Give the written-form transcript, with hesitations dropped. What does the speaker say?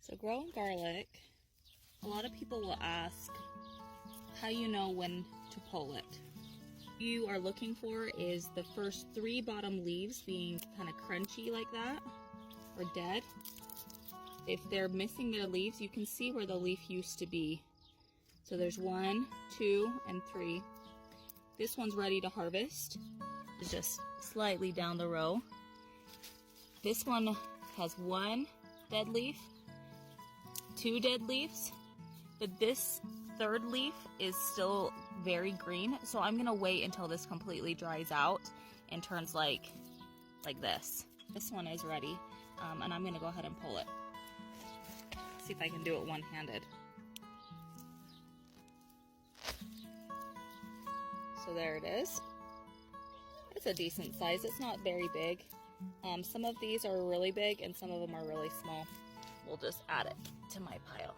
So growing garlic, a lot of people will ask how you know when to pull it. What you are looking for is the first 3 bottom leaves being kind of crunchy like that, or dead. If they're missing their leaves, you can see where the leaf used to be. So there's 1, 2, and 3. This one's ready to harvest. It's just slightly down the row. This one has 1 dead leaf, 2 dead leaves, but this 3rd leaf is still very green. So I'm gonna wait until this completely dries out and turns like this. This one is ready, and I'm gonna go ahead and pull it. See if I can do it one-handed. So there it is. It's a decent size. It's not very big. Some of these are really big and some of them are really small. We'll just add it to my pile.